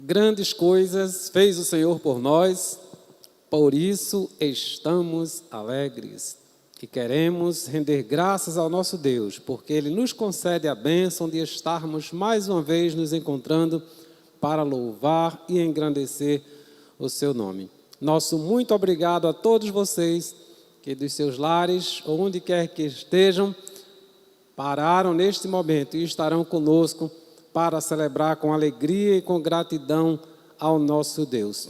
Grandes coisas fez o Senhor por nós, por isso estamos alegres. E queremos render graças ao nosso Deus, porque Ele nos concede a bênção de estarmos mais uma vez nos encontrando para louvar e engrandecer o seu nome. Nosso muito obrigado a todos vocês que dos seus lares, ou onde quer que estejam, pararam neste momento e estarão conosco para celebrar com alegria e com gratidão ao nosso Deus.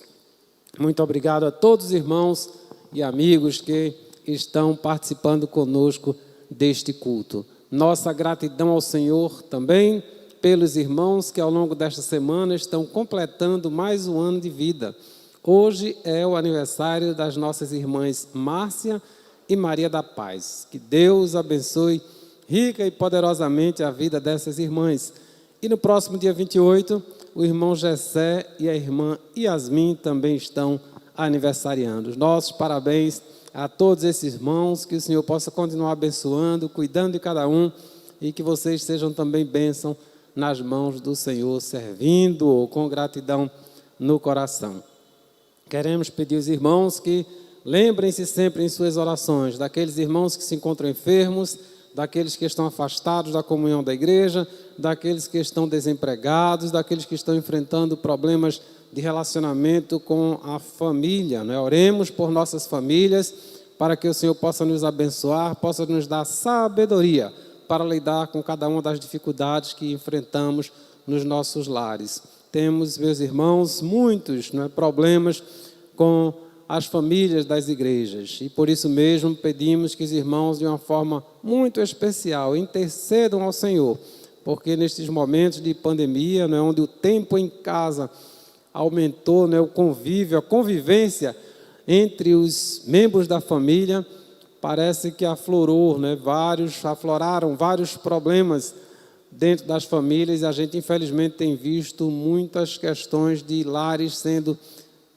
Muito obrigado a todos os irmãos e amigos que estão participando conosco deste culto. Nossa gratidão ao Senhor também pelos irmãos que ao longo desta semana estão completando mais um ano de vida. Hoje é o aniversário das nossas irmãs Márcia e Maria da Paz. Que Deus abençoe rica e poderosamente a vida dessas irmãs. E no próximo dia 28, o irmão Gessé e a irmã Yasmin também estão aniversariando. Os nossos parabéns a todos esses irmãos, que o Senhor possa continuar abençoando, cuidando de cada um, e que vocês sejam também bênção nas mãos do Senhor, servindo-o com gratidão no coração. Queremos pedir aos irmãos que lembrem-se sempre em suas orações daqueles irmãos que se encontram enfermos, daqueles que estão afastados da comunhão da igreja, daqueles que estão desempregados, daqueles que estão enfrentando problemas de relacionamento com a família. Oremos por nossas famílias, para que o Senhor possa nos abençoar, possa nos dar sabedoria para lidar com cada uma das dificuldades que enfrentamos nos nossos lares. Temos, meus irmãos, muitos problemas com as famílias das igrejas, e por isso mesmo pedimos que os irmãos, de uma forma muito especial, intercedam ao Senhor, porque nestes momentos de pandemia, onde o tempo em casa aumentou, o convívio, a convivência entre os membros da família, parece que afloraram vários problemas dentro das famílias, e a gente infelizmente tem visto muitas questões de lares sendo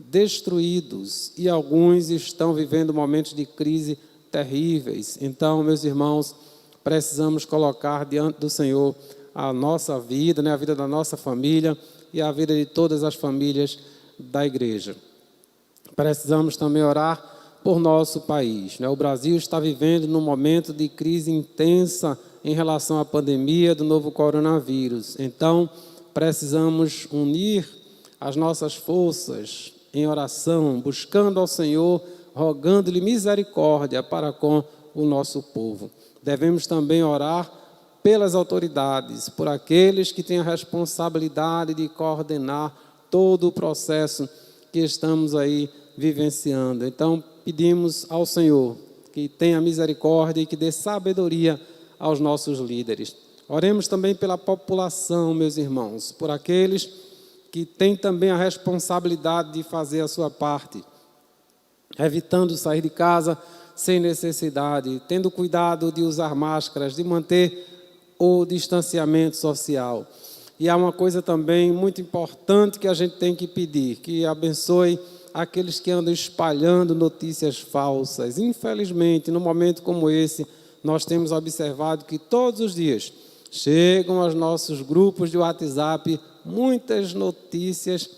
destruídos, e alguns estão vivendo momentos de crise terríveis. Então, meus irmãos, precisamos colocar diante do Senhor a nossa vida, a vida da nossa família e a vida de todas as famílias da igreja. Precisamos também orar por nosso país. O Brasil está vivendo num momento de crise intensa em relação à pandemia do novo coronavírus. Então, precisamos unir as nossas forças em oração, buscando ao Senhor, rogando-lhe misericórdia para com o nosso povo. Devemos também orar pelas autoridades, por aqueles que têm a responsabilidade de coordenar todo o processo que estamos aí vivenciando. Então, pedimos ao Senhor que tenha misericórdia e que dê sabedoria aos nossos líderes. Oremos também pela população, meus irmãos, por aqueles que têm também a responsabilidade de fazer a sua parte, evitando sair de casa sem necessidade, tendo cuidado de usar máscaras, de manter o distanciamento social. E há uma coisa também muito importante que a gente tem que pedir, que abençoe aqueles que andam espalhando notícias falsas. Infelizmente, num momento como esse, nós temos observado que todos os dias chegam aos nossos grupos de WhatsApp muitas notícias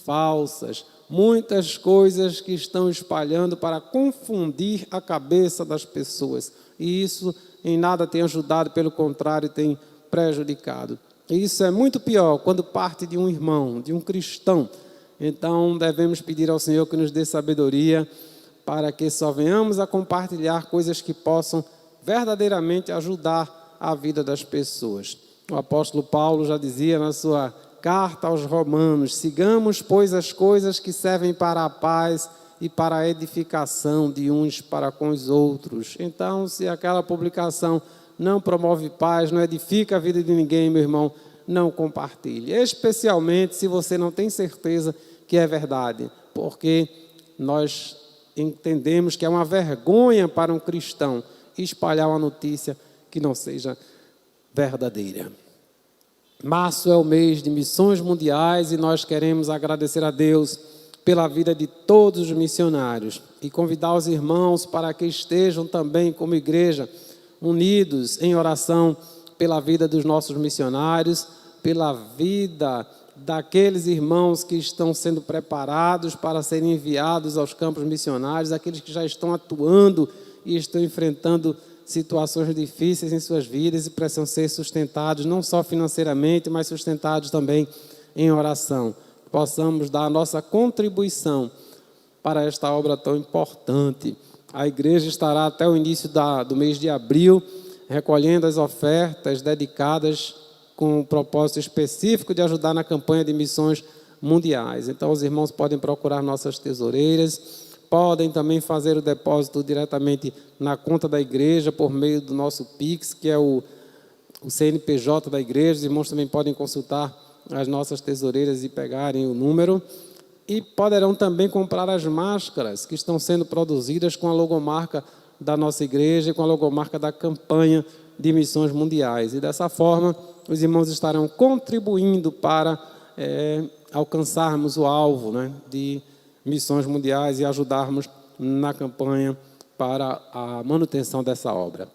falsas, muitas coisas que estão espalhando para confundir a cabeça das pessoas. E isso em nada tem ajudado, pelo contrário, tem prejudicado. E isso é muito pior quando parte de um irmão, de um cristão. Então, devemos pedir ao Senhor que nos dê sabedoria para que só venhamos a compartilhar coisas que possam verdadeiramente ajudar a vida das pessoas. O apóstolo Paulo já dizia na sua carta aos Romanos: sigamos, pois, as coisas que servem para a paz e para a edificação de uns para com os outros. Então, se aquela publicação não promove paz, não edifica a vida de ninguém, meu irmão, não compartilhe. Especialmente se você não tem certeza que é verdade, porque nós entendemos que é uma vergonha para um cristão espalhar uma notícia que não seja verdadeira. Março é o mês de missões mundiais e nós queremos agradecer a Deus pela vida de todos os missionários e convidar os irmãos para que estejam também como igreja unidos em oração pela vida dos nossos missionários, pela vida daqueles irmãos que estão sendo preparados para serem enviados aos campos missionários, aqueles que já estão atuando e estão enfrentando situações difíceis em suas vidas e precisam ser sustentados, não só financeiramente, mas sustentados também em oração. Possamos dar a nossa contribuição para esta obra tão importante. A igreja estará até o início do mês de abril, recolhendo as ofertas dedicadas com o propósito específico de ajudar na campanha de missões mundiais. Então, os irmãos podem procurar nossas tesoureiras, podem também fazer o depósito diretamente na conta da igreja por meio do nosso Pix, que é o CNPJ da igreja. Os irmãos também podem consultar as nossas tesoureiras e pegarem o número. E poderão também comprar as máscaras que estão sendo produzidas com a logomarca da nossa igreja e com a logomarca da campanha de missões mundiais. E dessa forma, os irmãos estarão contribuindo para alcançarmos o alvo, né, de missões mundiais e ajudarmos na campanha para a manutenção dessa obra.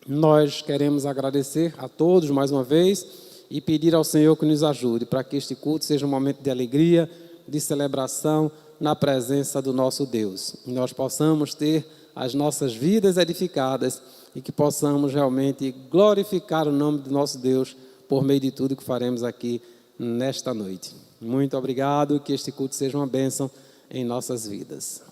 Nós queremos agradecer a todos mais uma vez e pedir ao Senhor que nos ajude para que este culto seja um momento de alegria, de celebração na presença do nosso Deus. E nós possamos ter as nossas vidas edificadas e que possamos realmente glorificar o nome do nosso Deus por meio de tudo que faremos aqui nesta noite. Muito obrigado, que este culto seja uma bênção em nossas vidas.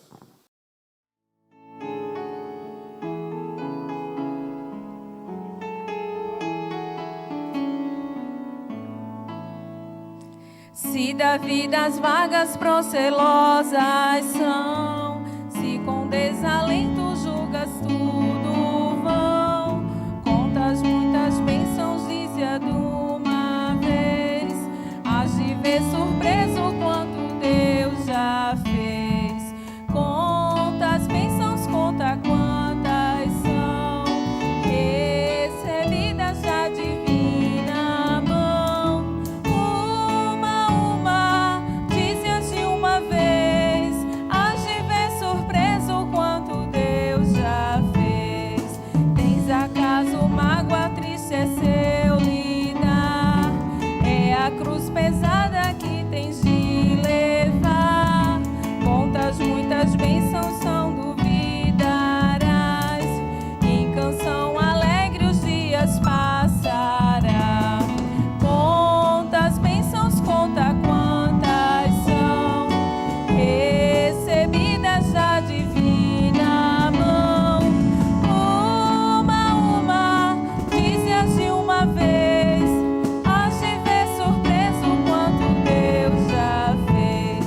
Se da vida as vagas procelosas são, se com desalento julgas tudo vão, contas muitas bênçãos, dize-a de uma vez, hás de ver surpreso quanto Deus já fez. Conta as bênçãos, conta quantas são, recebidas da divina mão. Uma, dize-as de uma vez, hás de ver surpreso quanto Deus já fez. Tens acaso mágoa, triste é seu lidar, é a cruz pesada que tens de levar. Contas muitas bênçãos são, duvidarás, em canção alegre os dias passará. Conta as bênçãos, conta quantas são, recebidas da divina mão. Uma, dize-as de uma vez, hás de ver surpreso quanto Deus já fez.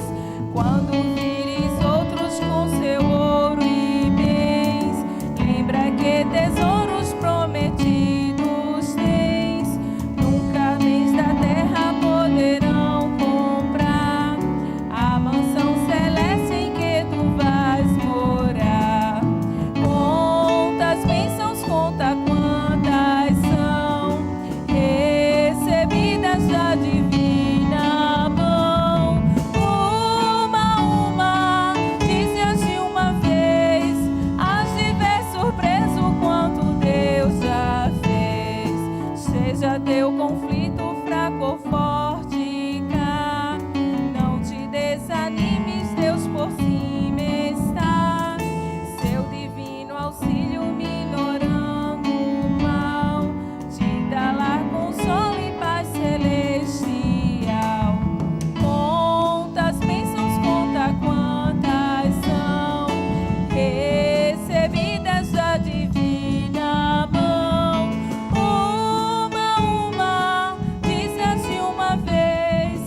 Quando vires outros com seu ouro e bens, lembra que tesouros prometidos tens. Nunca bens da terra poderão comprar a mansão celeste em que tu vais morar. Conta as bênçãos, conta quantas são, recebidas da divina mão. Uma, dize-as de uma vez, hás de ver surpreso quanto Deus já fez. Seja teu conflito fraco ou forte cá, não te desanimes, Deus por cima está. Seu divino auxílio minorando o mal, te dá lar, consolo e paz celestial. Conta as bênçãos, conta quantas são, recebidas da divina mão. Uma, dize-as de uma vez,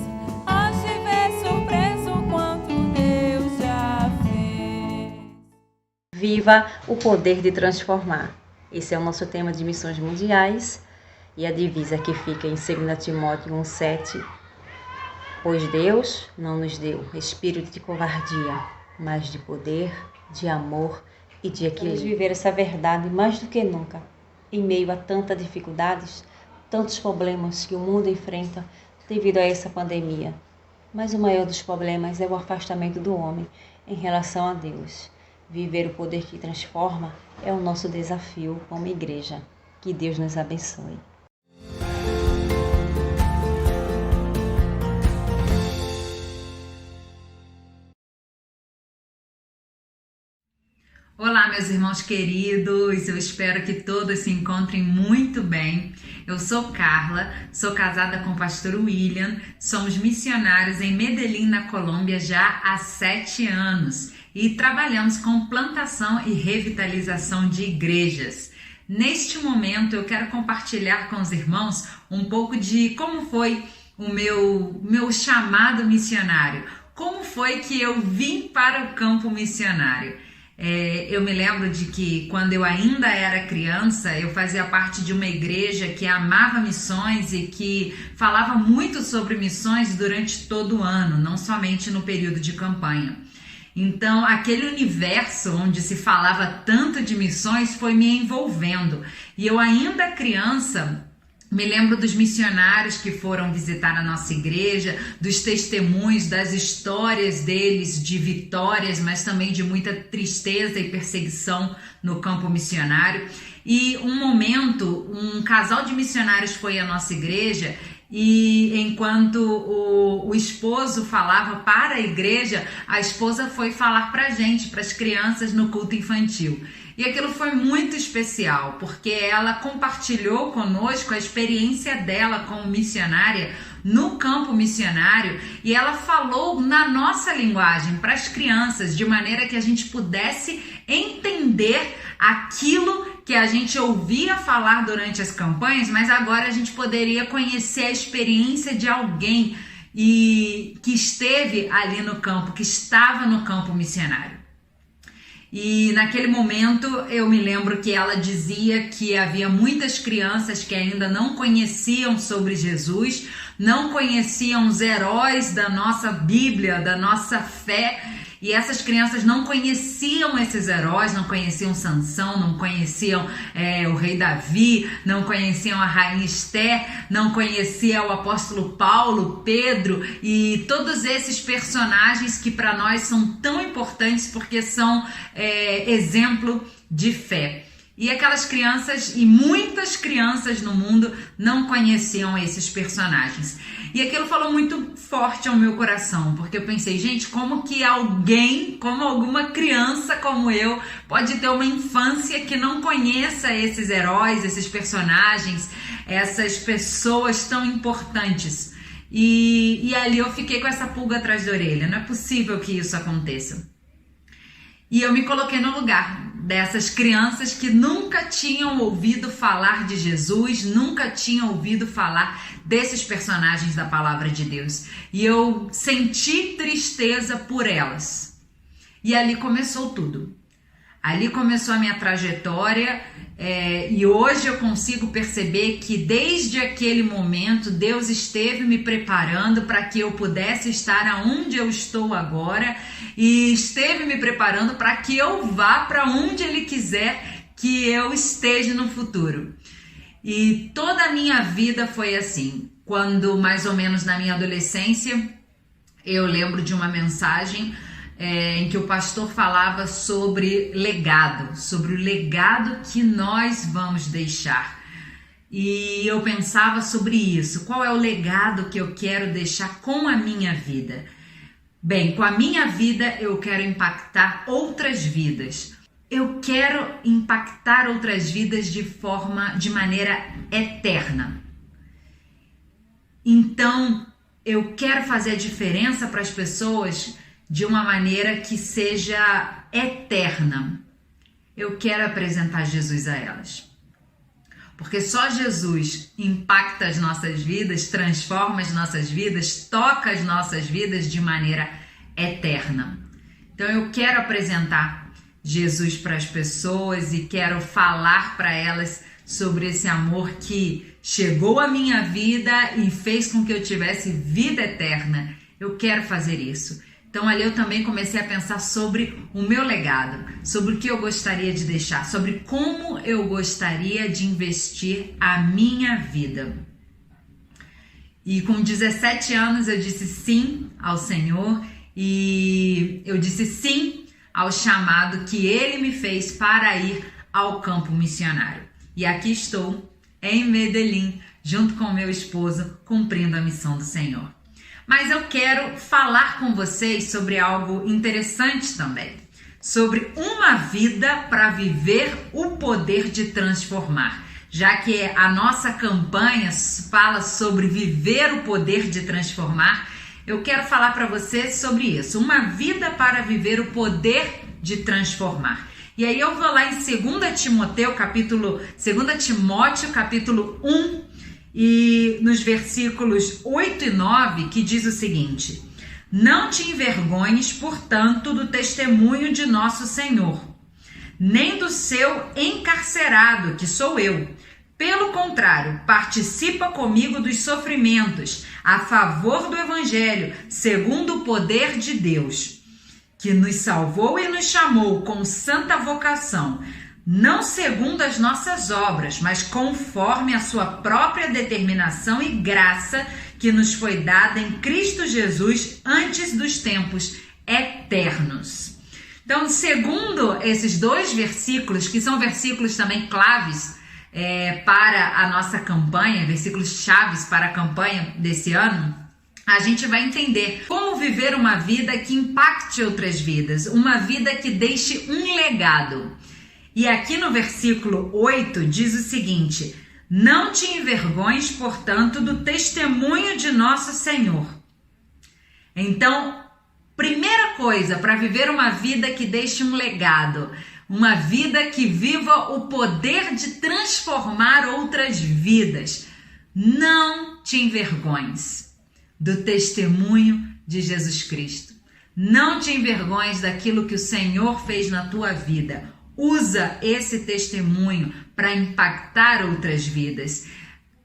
hás de ver surpreso quanto Deus já fez. Viva o poder de transformar. Esse é o nosso tema de missões mundiais e a divisa que fica em 2 Timóteo 1,7. Pois Deus não nos deu espírito de covardia, mas de poder, de amor e de equilíbrio. Vamos viver essa verdade mais do que nunca, em meio a tantas dificuldades, tantos problemas que o mundo enfrenta devido a essa pandemia. Mas o maior dos problemas é o afastamento do homem em relação a Deus. Viver o poder que transforma é o nosso desafio como igreja. Que Deus nos abençoe. Olá, meus irmãos queridos, eu espero que todos se encontrem muito bem. Eu sou Carla, sou casada com o pastor William, somos missionários em Medellín, na Colômbia, já há 7 anos e trabalhamos com plantação e revitalização de igrejas. Neste momento eu quero compartilhar com os irmãos um pouco de como foi o meu chamado missionário, como foi que eu vim para o campo missionário. Eu me lembro de que quando eu ainda era criança, eu fazia parte de uma igreja que amava missões e que falava muito sobre missões durante todo o ano, não somente no período de campanha. Então, aquele universo onde se falava tanto de missões foi me envolvendo. E eu ainda criança, me lembro dos missionários que foram visitar a nossa igreja, dos testemunhos, das histórias deles de vitórias, mas também de muita tristeza e perseguição no campo missionário. E um momento, um casal de missionários foi à nossa igreja e enquanto o esposo falava para a igreja, a esposa foi falar para a gente, para as crianças no culto infantil. E aquilo foi muito especial, porque ela compartilhou conosco a experiência dela como missionária no campo missionário e ela falou na nossa linguagem para as crianças, de maneira que a gente pudesse entender aquilo que a gente ouvia falar durante as campanhas, mas agora a gente poderia conhecer a experiência de alguém que esteve ali no campo, que estava no campo missionário. E naquele momento eu me lembro que ela dizia que havia muitas crianças que ainda não conheciam sobre Jesus, não conheciam os heróis da nossa Bíblia, da nossa fé, e essas crianças não conheciam esses heróis, não conheciam Sansão, não conheciam o rei Davi, não conheciam a rainha Esther, não conheciam o apóstolo Paulo, Pedro e todos esses personagens que para nós são tão importantes porque são exemplo de fé. E aquelas crianças, e muitas crianças no mundo, não conheciam esses personagens. E aquilo falou muito forte ao meu coração, porque eu pensei, gente, como que alguém, como alguma criança como eu, pode ter uma infância que não conheça esses heróis, esses personagens, essas pessoas tão importantes? E ali eu fiquei com essa pulga atrás da orelha, não é possível que isso aconteça. E eu me coloquei no lugar dessas crianças que nunca tinham ouvido falar de Jesus, nunca tinham ouvido falar desses personagens da palavra de Deus. E eu senti tristeza por elas. E ali começou tudo. Ali começou a minha trajetória e hoje eu consigo perceber que desde aquele momento Deus esteve me preparando para que eu pudesse estar aonde eu estou agora e esteve me preparando para que eu vá para onde Ele quiser que eu esteja no futuro. E toda a minha vida foi assim. Quando mais ou menos na minha adolescência eu lembro de uma mensagem em que o pastor falava sobre legado, sobre o legado que nós vamos deixar. E eu pensava sobre isso, qual é o legado que eu quero deixar com a minha vida? Bem, com a minha vida eu quero impactar outras vidas. Eu quero impactar outras vidas de maneira eterna. Então, eu quero fazer a diferença para as pessoas de uma maneira que seja eterna. Eu quero apresentar Jesus a elas. Porque só Jesus impacta as nossas vidas, transforma as nossas vidas, toca as nossas vidas de maneira eterna. Então eu quero apresentar Jesus para as pessoas e quero falar para elas sobre esse amor que chegou à minha vida e fez com que eu tivesse vida eterna. Eu quero fazer isso. Então ali eu também comecei a pensar sobre o meu legado, sobre o que eu gostaria de deixar, sobre como eu gostaria de investir a minha vida. E com 17 anos eu disse sim ao Senhor e eu disse sim ao chamado que Ele me fez para ir ao campo missionário. E aqui estou, em Medellín, junto com meu esposo, cumprindo a missão do Senhor. Mas eu quero falar com vocês sobre algo interessante também, sobre uma vida para viver o poder de transformar. Já que a nossa campanha fala sobre viver o poder de transformar, eu quero falar para você sobre isso. Uma vida para viver o poder de transformar. E aí eu vou lá em 2 Timóteo capítulo 1, e nos versículos 8 e 9, que diz o seguinte: não te envergonhes, portanto, do testemunho de nosso Senhor, nem do seu encarcerado, que sou eu. Pelo contrário, participa comigo dos sofrimentos a favor do Evangelho, segundo o poder de Deus, que nos salvou e nos chamou com santa vocação, não segundo as nossas obras, mas conforme a sua própria determinação e graça que nos foi dada em Cristo Jesus antes dos tempos eternos. Então, segundo esses dois versículos, que são versículos também claves para a nossa campanha, versículos chaves para a campanha desse ano, a gente vai entender como viver uma vida que impacte outras vidas, uma vida que deixe um legado. E aqui no versículo 8 diz o seguinte: não te envergonhes, portanto, do testemunho de nosso Senhor. Então, primeira coisa para viver uma vida que deixe um legado, uma vida que viva o poder de transformar outras vidas, não te envergonhes do testemunho de Jesus Cristo. Não te envergonhes daquilo que o Senhor fez na tua vida. Usa esse testemunho para impactar outras vidas.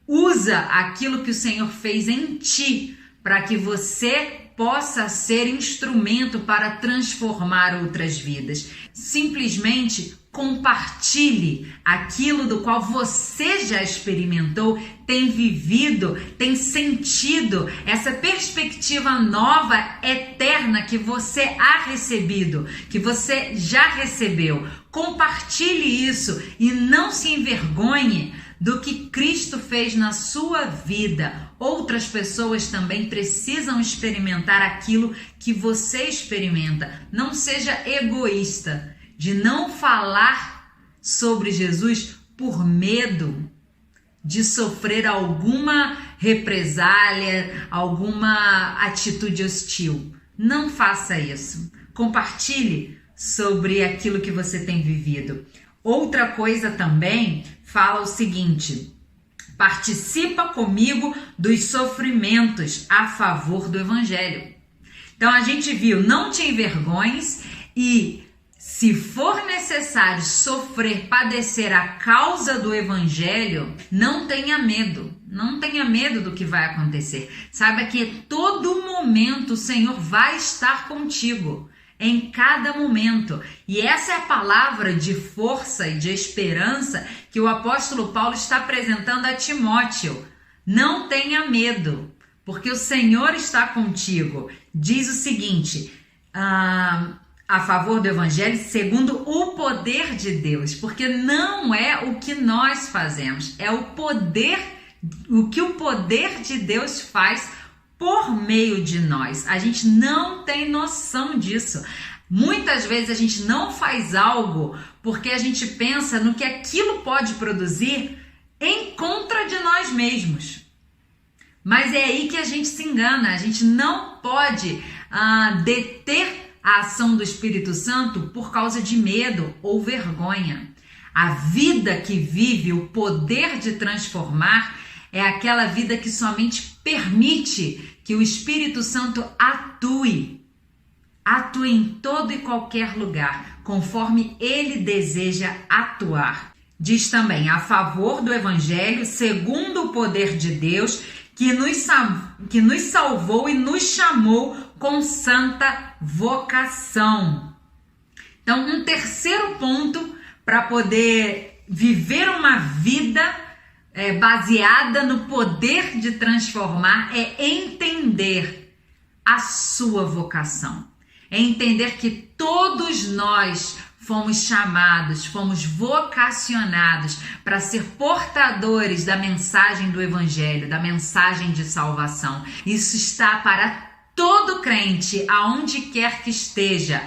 Usa aquilo que o Senhor fez em ti para que você possa ser instrumento para transformar outras vidas. Simplesmente compartilhe aquilo do qual você já experimentou, tem vivido, tem sentido, essa perspectiva nova, eterna que você ha recebido, que você já recebeu. Compartilhe isso e não se envergonhe do que Cristo fez na sua vida. Outras pessoas também precisam experimentar aquilo que você experimenta. Não seja egoísta de não falar sobre Jesus por medo de sofrer alguma represália, alguma atitude hostil. Não faça isso. Compartilhe sobre aquilo que você tem vivido. Outra coisa também fala o seguinte: participa comigo dos sofrimentos a favor do Evangelho. Então a gente viu, não te envergonhes e, se for necessário sofrer, padecer a causa do Evangelho, não tenha medo. Não tenha medo do que vai acontecer. Saiba que a todo momento o Senhor vai estar contigo. Em cada momento. E essa é a palavra de força e de esperança que o apóstolo Paulo está apresentando a Timóteo. Não tenha medo, porque o Senhor está contigo. Diz o seguinte, a favor do Evangelho, segundo o poder de Deus, porque não é o que nós fazemos, é o que o poder de Deus faz por meio de nós. A gente não tem noção disso. Muitas vezes a gente não faz algo porque a gente pensa no que aquilo pode produzir em contra de nós mesmos. Mas é aí que a gente se engana. A gente não pode deter a ação do Espírito Santo por causa de medo ou vergonha. A vida que vive o poder de transformar é aquela vida que somente permite que o Espírito Santo atue em todo e qualquer lugar, conforme ele deseja atuar. Diz também, a favor do Evangelho, segundo o poder de Deus, que nos salvou e nos chamou com santa vocação. Então, um terceiro ponto para poder viver uma vida baseada no poder de transformar é entender a sua vocação. É entender que todos nós fomos chamados, fomos vocacionados para ser portadores da mensagem do Evangelho, da mensagem de salvação. Isso está para todo crente, aonde quer que esteja.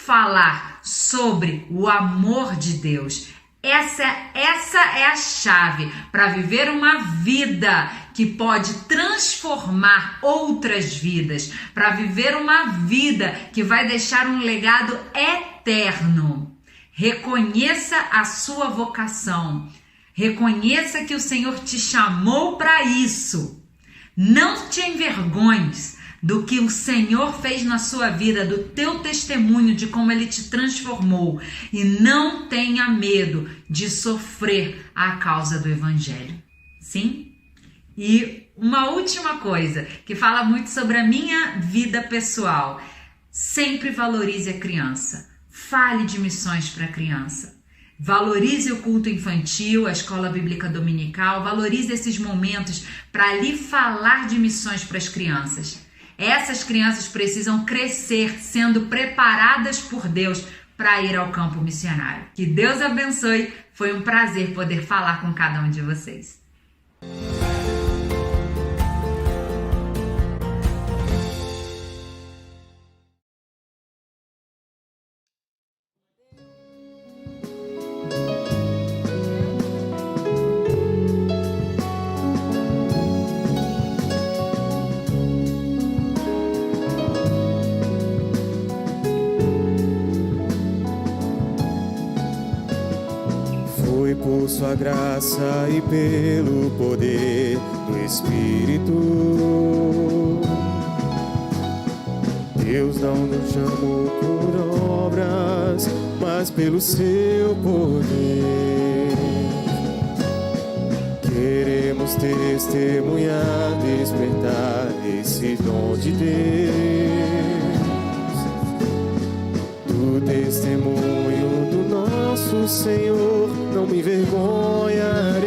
falar sobre o amor de Deus. Essa é a chave para viver uma vida que pode transformar outras vidas, para viver uma vida que vai deixar um legado eterno. Reconheça a sua vocação. Reconheça que o Senhor te chamou para isso. Não te envergonhes do que o Senhor fez na sua vida, do teu testemunho, de como Ele te transformou. E não tenha medo de sofrer a causa do Evangelho. Sim? E uma última coisa, que fala muito sobre a minha vida pessoal. Sempre valorize a criança. Fale de missões para a criança. Valorize o culto infantil, a escola bíblica dominical. Valorize esses momentos para ali falar de missões para as crianças. Essas crianças precisam crescer sendo preparadas por Deus para ir ao campo missionário. Que Deus abençoe. Foi um prazer poder falar com cada um de vocês. Por sua graça e pelo poder do Espírito, Deus não nos chamou por obras, mas pelo seu poder. Queremos testemunhar, despertar esse dom de Deus, do testemunho do nosso Senhor. Não me envergonharei.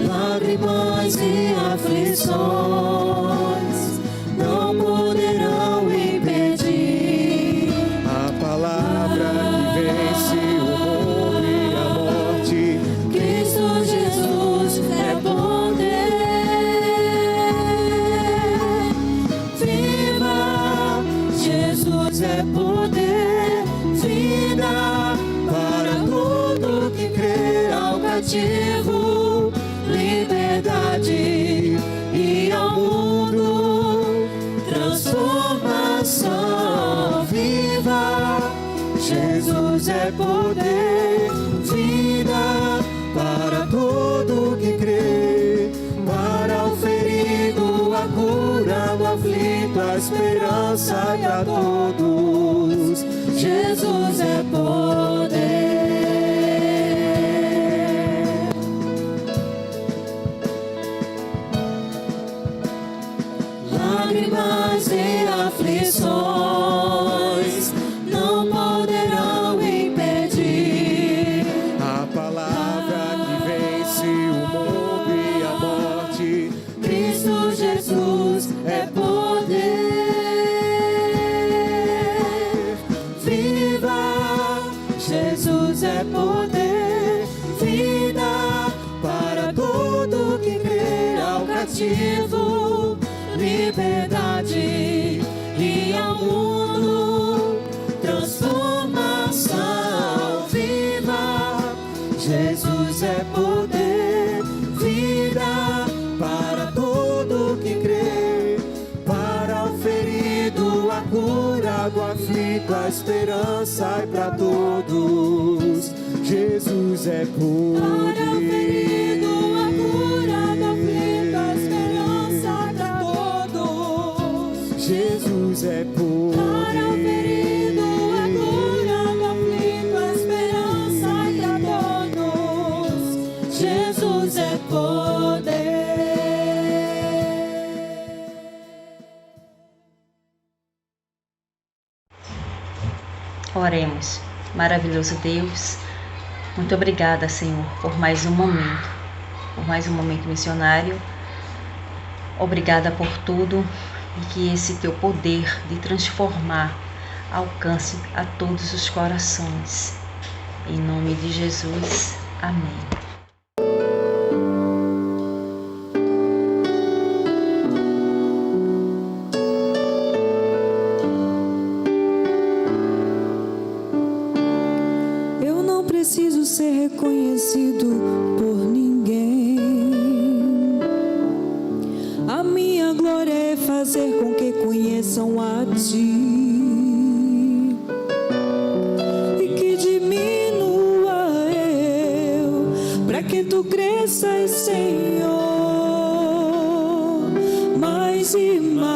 Lágrimas e aflições não poderão impedir a palavra que vence o mundo e a morte. Cristo Jesus é poder. Viva! Jesus é poder. Vida para todo que crê, ao cativo, liberdade, e ao mundo transformação. Viva! Jesus é poder. Vida para todo que crê, para o ferido, a cura, o aflito, a esperança para todos. Jesus é poder. Lágrimas e aflições não poderão impedir a palavra que vence o mundo e a morte. Cristo Jesus é poder. Jesus é poder, vida para todo que crê, ao cativo, liberdade, e ao mundo transformação. Viva! Jesus é poder, vida para todo que crê, para o ferido, a cura, do aflito, a esperança e para todos. Jesus é poder. Para o ferido, a cura, do aflito, a esperança para todos. Jesus é poder. Para o ferido, a cura, do aflito, a esperança para todos. Jesus é poder. Oremos. Maravilhoso Deus, muito obrigada, Senhor, por mais um momento missionário. Obrigada por tudo e que esse teu poder de transformar alcance a todos os corações. Em nome de Jesus, amém. reconhecido por ninguém. A minha glória é fazer com que conheçam a Ti e que diminua eu, para que Tu cresças, Senhor, mais e mais.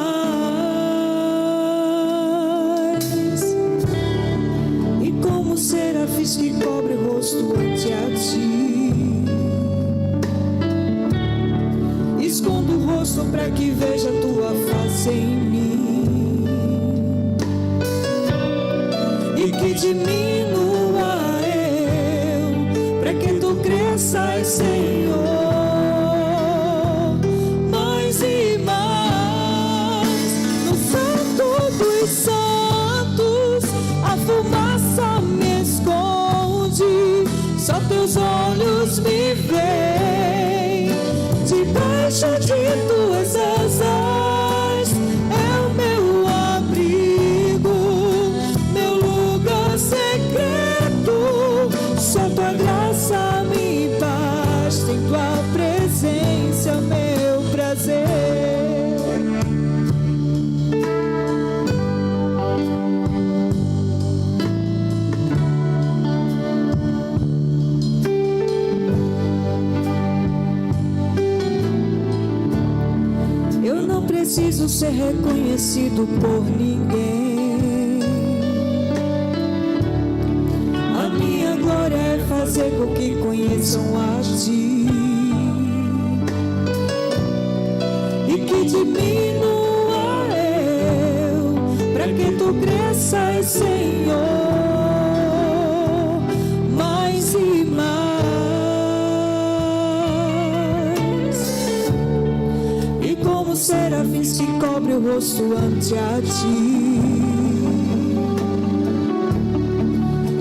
E como serafins que cobre o rosto ante a Ti, escondo o rosto para que veja a Tua face em mim e que diminua eu, para que Tu cresças, Senhor, mais e mais. No Santo dos Santos a fumaça me esconde, só Teus olhos me veem. Debaixo de Tuas asas é o meu abrigo, meu lugar secreto. Só Tua graça me basta, em Tua presença meu prazer. Eu não preciso ser reconhecido por ninguém. A minha glória é fazer com que conheçam a Ti e que diminua eu, para que Tu cresças, Senhor, mais e mais. E como serafins que cobre o rosto ante a Ti,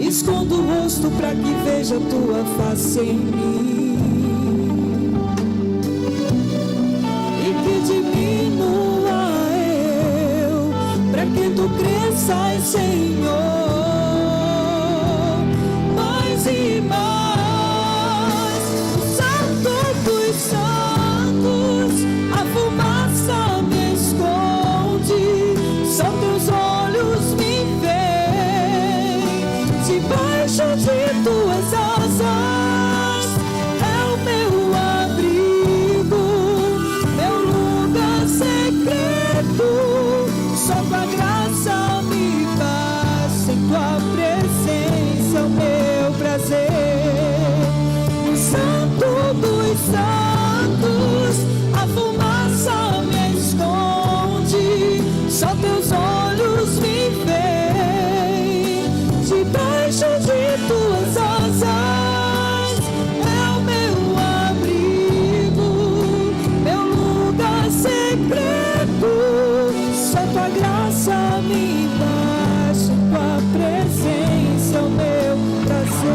escondo o rosto para que veja a Tua face em mim e que diminua eu, para que Tu cresças, Senhor, mais e mais. No Santo dos Santos a fumaça me esconde, só Teus olhos me veem. Debaixo de Tuas asas é o meu abrigo, meu lugar secreto. Só Tua graça me basta, em Tua presença é o meu prazer. No Santo dos Santos a fumaça me esconde, só Teus olhos me veem. Debaixo de Tuas asas é o meu abrigo, meu lugar secreto. Só Tua graça me basta, em Tua presença é o meu prazer.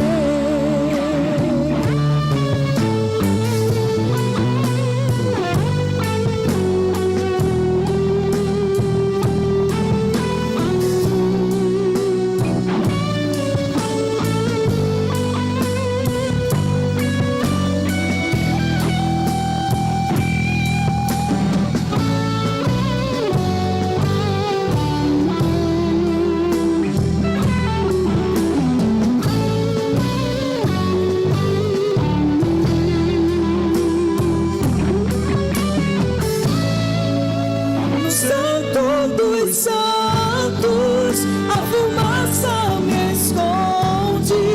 No Santo dos Santos a fumaça me esconde,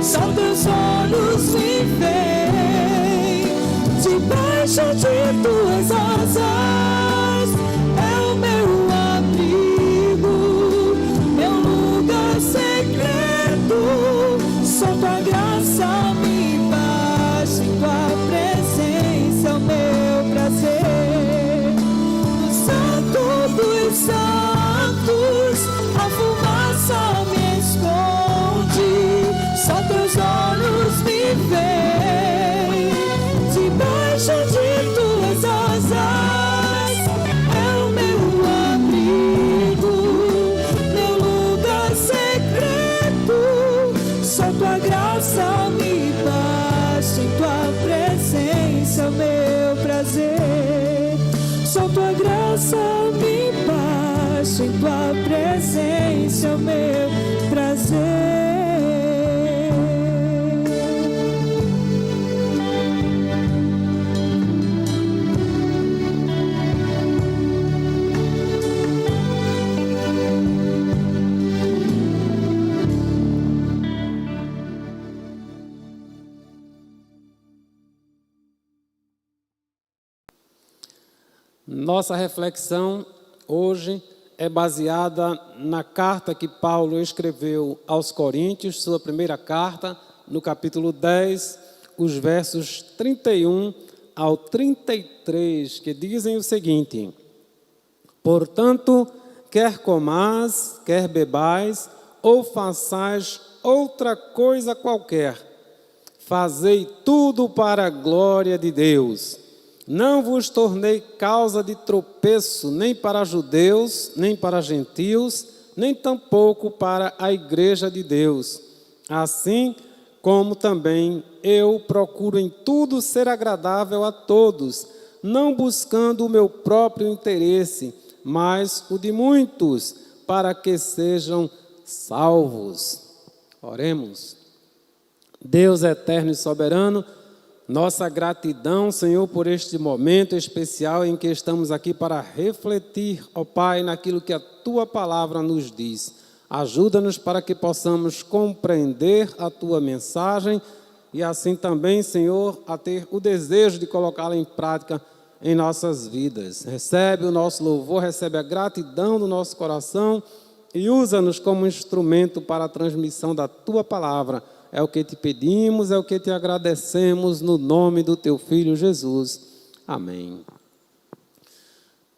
só Teus olhos me veem. Debaixo de Tuas asas é o meu abrigo, meu lugar secreto. Só Tua graça me basta, em Tua presença é o meu prazer. No Santo dos Santos a fumaça me esconde, só Teus olhos me veem. Debaixo de Tuas asas só tua graça me basta, em tua presença é o meu prazer. Nossa reflexão hoje é baseada na carta que Paulo escreveu aos Coríntios, sua primeira carta, no capítulo 10, os versos 31 ao 33, que dizem o seguinte: portanto, quer comais, quer bebais, ou façais outra coisa qualquer, fazei tudo para a glória de Deus. Não vos tornei causa de tropeço, nem para judeus, nem para gentios, nem tampouco para a igreja de Deus. Assim como também eu procuro em tudo ser agradável a todos, não buscando o meu próprio interesse, mas o de muitos, para que sejam salvos. Oremos. Deus eterno e soberano, nossa gratidão, Senhor, por este momento especial em que estamos aqui para refletir, ó Pai, naquilo que a Tua palavra nos diz. Ajuda-nos para que possamos compreender a Tua mensagem e assim também, Senhor, a ter o desejo de colocá-la em prática em nossas vidas. Recebe o nosso louvor, recebe a gratidão do nosso coração e usa-nos como instrumento para a transmissão da Tua palavra. É o que te pedimos, é o que te agradecemos, no nome do Teu Filho Jesus. Amém.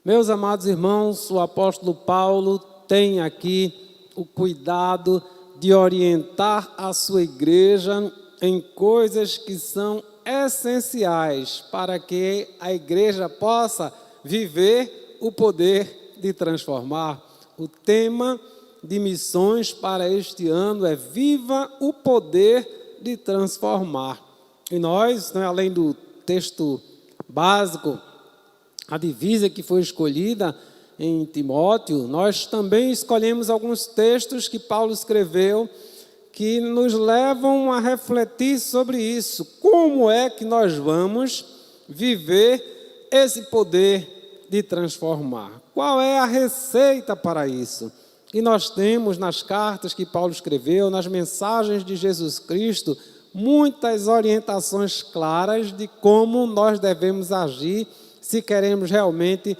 Meus amados irmãos, o apóstolo Paulo tem aqui o cuidado de orientar a sua igreja em coisas que são essenciais para que a igreja possa viver o poder de transformar. O tema de missões para este ano é Viva o Poder de Transformar. E nós, além do texto básico, a divisa que foi escolhida em Timóteo, nós também escolhemos alguns textos que Paulo escreveu que nos levam a refletir sobre isso. Como é que nós vamos viver esse poder de transformar? Qual é a receita para isso? E nós temos nas cartas que Paulo escreveu, nas mensagens de Jesus Cristo, muitas orientações claras de como nós devemos agir se queremos realmente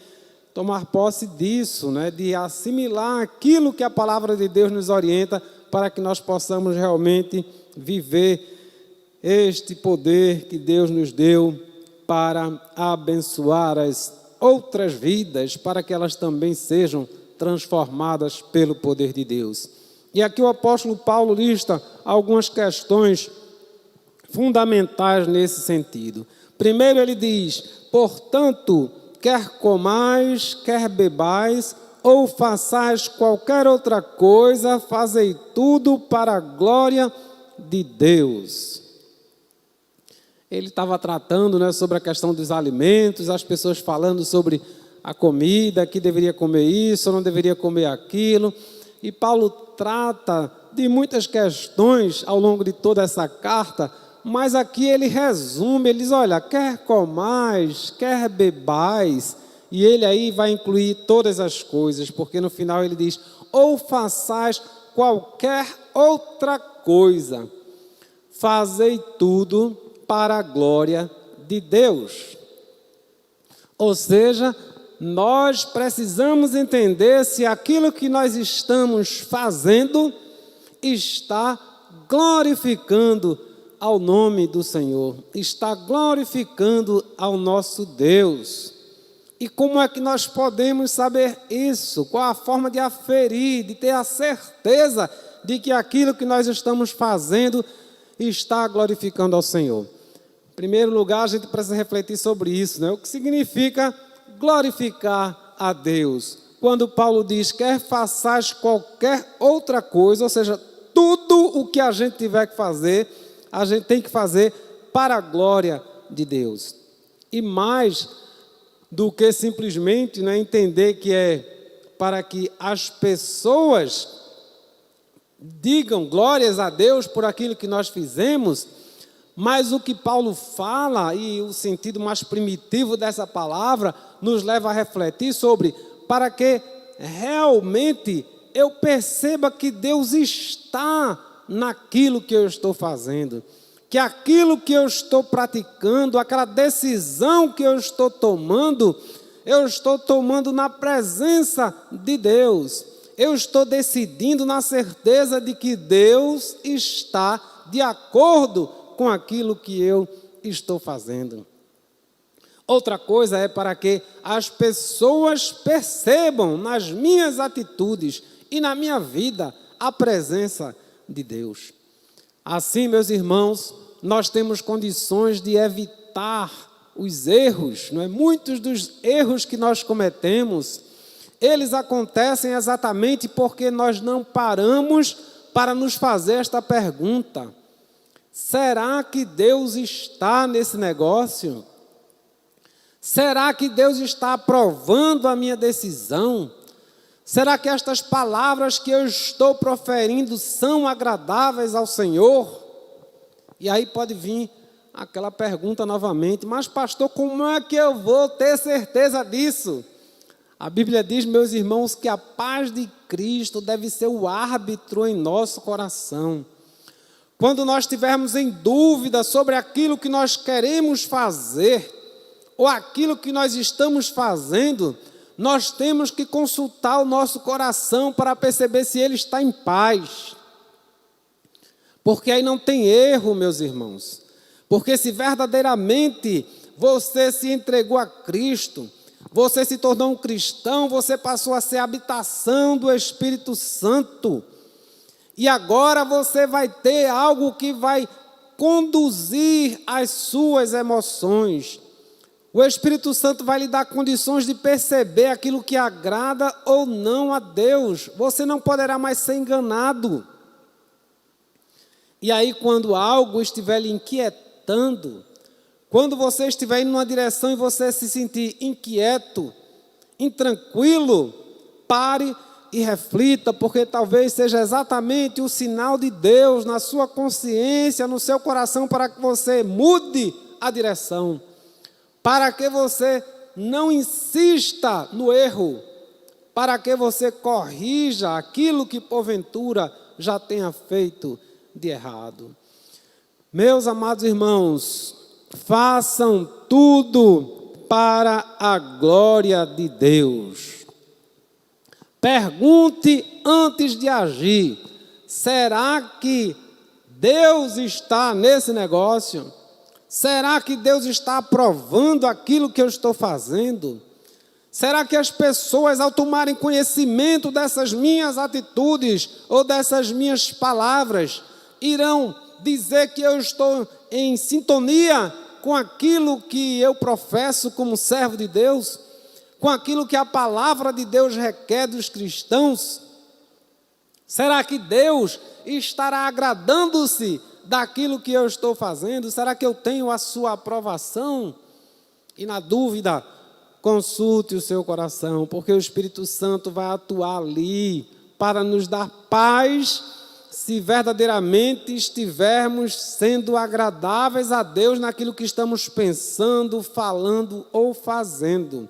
tomar posse disso, de assimilar aquilo que a palavra de Deus nos orienta para que nós possamos realmente viver este poder que Deus nos deu para abençoar as outras vidas, para que elas também sejam transformadas pelo poder de Deus. E aqui o apóstolo Paulo lista algumas questões fundamentais nesse sentido. Primeiro ele diz: portanto, quer comais, quer bebais, ou façais qualquer outra coisa, fazei tudo para a glória de Deus. Ele estava tratando sobre a questão dos alimentos, as pessoas falando sobre a comida, que deveria comer isso, não deveria comer aquilo. E Paulo trata de muitas questões ao longo de toda essa carta, mas aqui ele resume, ele diz, olha, quer comais, quer bebais, e ele aí vai incluir todas as coisas, porque no final ele diz, ou façais qualquer outra coisa, fazei tudo para a glória de Deus. Ou seja, nós precisamos entender se aquilo que nós estamos fazendo está glorificando ao nome do Senhor, está glorificando ao nosso Deus. E como é que nós podemos saber isso? Qual a forma de aferir, de ter a certeza de que aquilo que nós estamos fazendo está glorificando ao Senhor? Em primeiro lugar, a gente precisa refletir sobre isso, O que significa glorificar a Deus? Quando Paulo diz, quer façais qualquer outra coisa, ou seja, tudo o que a gente tiver que fazer, a gente tem que fazer para a glória de Deus. E mais, do que simplesmente, né, entender que é para que as pessoas digam glórias a Deus por aquilo que nós fizemos, mas o que Paulo fala, e o sentido mais primitivo dessa palavra, nos leva a refletir sobre, para que realmente eu perceba que Deus está naquilo que eu estou fazendo, que aquilo que eu estou praticando, aquela decisão que eu estou tomando na presença de Deus. Eu estou decidindo na certeza de que Deus está de acordo com aquilo que eu estou fazendo. Outra coisa é para que as pessoas percebam nas minhas atitudes e na minha vida a presença de Deus. Assim, meus irmãos, nós temos condições de evitar os erros, não é? Muitos dos erros que nós cometemos, eles acontecem exatamente porque nós não paramos para nos fazer esta pergunta: será que Deus está nesse negócio? Será que Deus está aprovando a minha decisão? Será que estas palavras que eu estou proferindo são agradáveis ao Senhor? E aí pode vir aquela pergunta novamente: mas pastor, como é que eu vou ter certeza disso? A Bíblia diz, meus irmãos, que a paz de Cristo deve ser o árbitro em nosso coração. Quando nós estivermos em dúvida sobre aquilo que nós queremos fazer, ou aquilo que nós estamos fazendo, nós temos que consultar o nosso coração para perceber se ele está em paz. Porque aí não tem erro, meus irmãos. Porque se verdadeiramente você se entregou a Cristo, você se tornou um cristão, você passou a ser habitação do Espírito Santo. E agora você vai ter algo que vai conduzir as suas emoções. O Espírito Santo vai lhe dar condições de perceber aquilo que agrada ou não a Deus. Você não poderá mais ser enganado. E aí, quando algo estiver lhe inquietando, quando você estiver indo numa direção e você se sentir inquieto, intranquilo, pare e reflita, porque talvez seja exatamente o sinal de Deus na sua consciência, no seu coração, para que você mude a direção, para que você não insista no erro, para que você corrija aquilo que porventura já tenha feito de errado. Meus amados irmãos, façam tudo para a glória de Deus. Pergunte antes de agir: será que Deus está nesse negócio? Será que Deus está aprovando aquilo que eu estou fazendo? Será que as pessoas, ao tomarem conhecimento dessas minhas atitudes ou dessas minhas palavras, irão dizer que eu estou em sintonia com aquilo que eu professo como servo de Deus, com aquilo que a palavra de Deus requer dos cristãos? Será que Deus estará agradando-se daquilo que eu estou fazendo? Será que eu tenho a sua aprovação? E na dúvida, consulte o seu coração, porque o Espírito Santo vai atuar ali para nos dar paz, se verdadeiramente estivermos sendo agradáveis a Deus naquilo que estamos pensando, falando ou fazendo.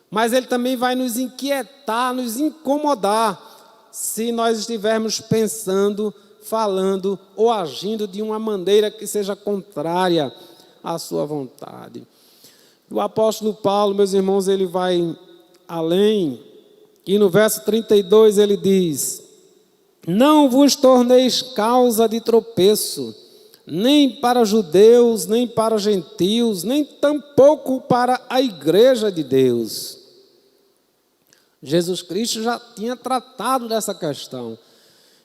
Mas Ele também vai nos inquietar, nos incomodar, se nós estivermos pensando, falando ou agindo de uma maneira que seja contrária à sua vontade. O apóstolo Paulo, meus irmãos, ele vai além, e no verso 32 ele diz: não vos torneis causa de tropeço, nem para judeus, nem para gentios, nem tampouco para a igreja de Deus. Jesus Cristo já tinha tratado dessa questão.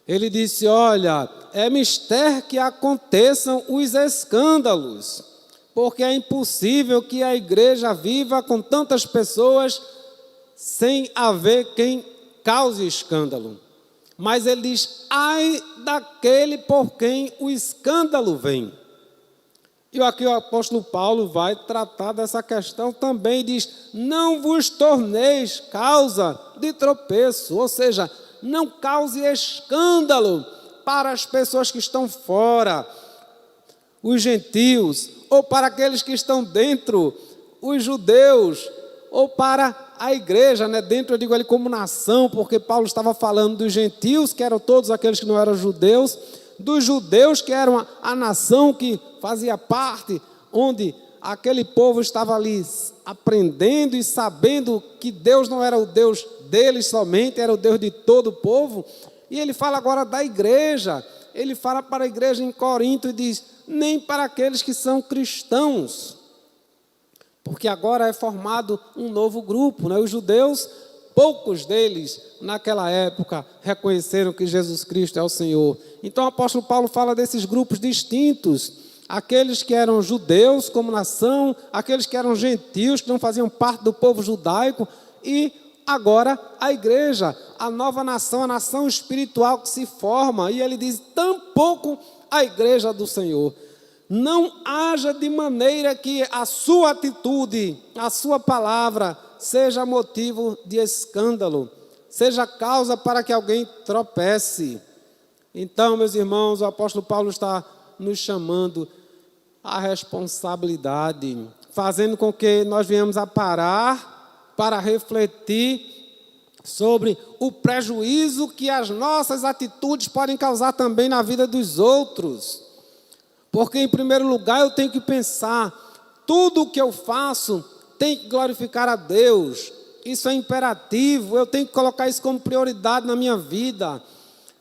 Ele disse: olha, é mister que aconteçam os escândalos, porque é impossível que a igreja viva com tantas pessoas sem haver quem cause escândalo. Mas ele diz: ai daquele por quem o escândalo vem. E aqui o apóstolo Paulo vai tratar dessa questão também, diz, não vos torneis causa de tropeço, ou seja, não cause escândalo para as pessoas que estão fora, os gentios, ou para aqueles que estão dentro, os judeus, ou para a igreja, né? Dentro eu digo ali como nação, porque Paulo estava falando dos gentios, que eram todos aqueles que não eram judeus, dos judeus, que eram a nação que fazia parte, onde aquele povo estava ali aprendendo e sabendo que Deus não era o Deus deles somente, era o Deus de todo o povo. E ele fala agora da igreja, ele fala para a igreja em Corinto e diz, nem para aqueles que são cristãos, porque agora é formado um novo grupo, né? Os judeus, poucos deles naquela época reconheceram que Jesus Cristo é o Senhor. Então o apóstolo Paulo fala desses grupos distintos, aqueles que eram judeus como nação, aqueles que eram gentios, que não faziam parte do povo judaico, e agora a igreja, a nova nação, a nação espiritual que se forma. E ele diz, tampouco a igreja do Senhor. Não haja de maneira que a sua atitude, a sua palavra, seja motivo de escândalo, seja causa para que alguém tropece. Então, meus irmãos, o apóstolo Paulo está nos chamando à responsabilidade, fazendo com que nós venhamos a parar para refletir sobre o prejuízo que as nossas atitudes podem causar também na vida dos outros. Porque, em primeiro lugar, eu tenho que pensar, tudo o que eu faço tem que glorificar a Deus. Isso é imperativo, eu tenho que colocar isso como prioridade na minha vida,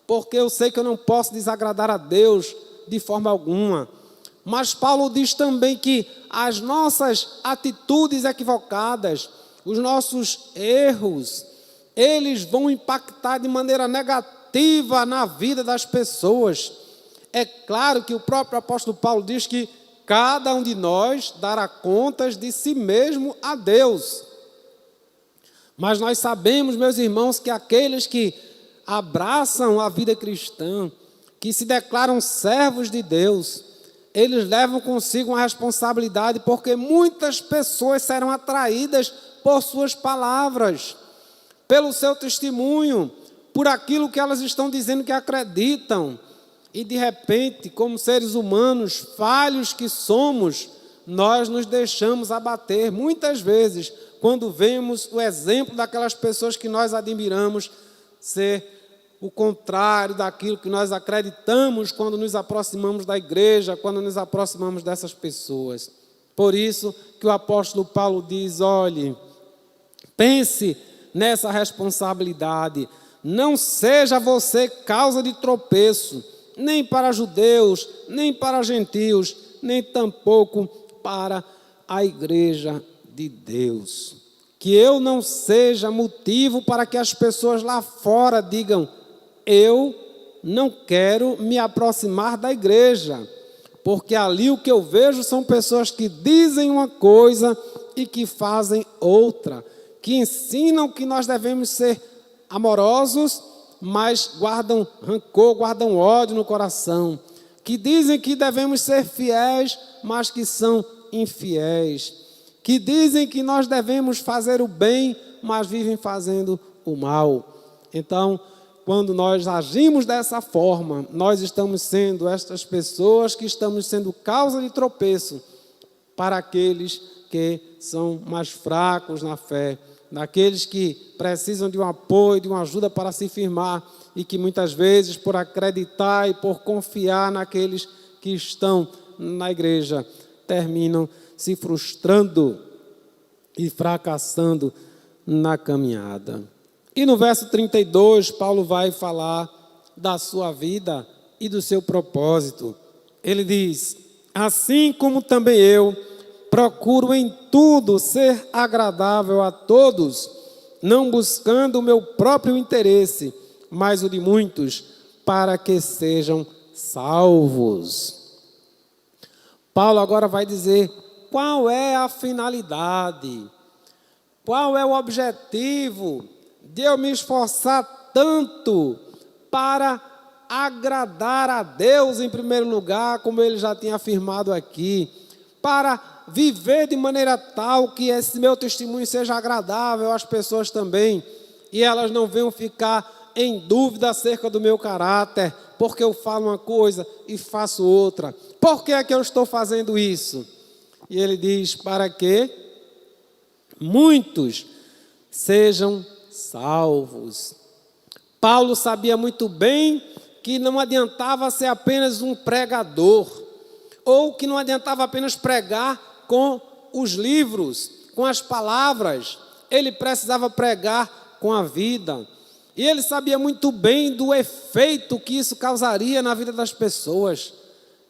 porque eu sei que eu não posso desagradar a Deus de forma alguma. Mas Paulo diz também que as nossas atitudes equivocadas, os nossos erros, eles vão impactar de maneira negativa na vida das pessoas. É claro que o próprio apóstolo Paulo diz que cada um de nós dará contas de si mesmo a Deus. Mas nós sabemos, meus irmãos, que aqueles que abraçam a vida cristã, que se declaram servos de Deus, eles levam consigo uma responsabilidade, porque muitas pessoas serão atraídas por suas palavras, pelo seu testemunho, por aquilo que elas estão dizendo que acreditam. E de repente, como seres humanos falhos que somos, nós nos deixamos abater muitas vezes, quando vemos o exemplo daquelas pessoas que nós admiramos ser o contrário daquilo que nós acreditamos quando nos aproximamos da igreja, quando nos aproximamos dessas pessoas. Por isso que o apóstolo Paulo diz, olhe, pense nessa responsabilidade, não seja você causa de tropeço, nem para judeus, nem para gentios, nem tampouco para a igreja de Deus. Que eu não seja motivo para que as pessoas lá fora digam, eu não quero me aproximar da igreja, porque ali o que eu vejo são pessoas que dizem uma coisa e que fazem outra, que ensinam que nós devemos ser amorosos, mas guardam rancor, guardam ódio no coração, que dizem que devemos ser fiéis, mas que são infiéis, que dizem que nós devemos fazer o bem, mas vivem fazendo o mal. Então, quando nós agimos dessa forma, nós estamos sendo estas pessoas que estamos sendo causa de tropeço para aqueles que são mais fracos na fé, naqueles que precisam de um apoio, de uma ajuda para se firmar e que muitas vezes, por acreditar e por confiar naqueles que estão na igreja, terminam se frustrando e fracassando na caminhada. E no verso 32, Paulo vai falar da sua vida e do seu propósito. Ele diz, assim como também eu procuro em tudo ser agradável a todos, não buscando o meu próprio interesse, mas o de muitos, para que sejam salvos. Paulo agora vai dizer qual é a finalidade, qual é o objetivo de eu me esforçar tanto para agradar a Deus em primeiro lugar, como ele já tinha afirmado aqui. para viver de maneira tal que esse meu testemunho seja agradável às pessoas também, e elas não venham ficar em dúvida acerca do meu caráter, porque eu falo uma coisa e faço outra. Por que é que eu estou fazendo isso? E ele diz, para que muitos sejam salvos. Paulo sabia muito bem que não adiantava ser apenas um pregador, ou que não adiantava apenas pregar com os livros, com as palavras. Ele precisava pregar com a vida. E ele sabia muito bem do efeito que isso causaria na vida das pessoas,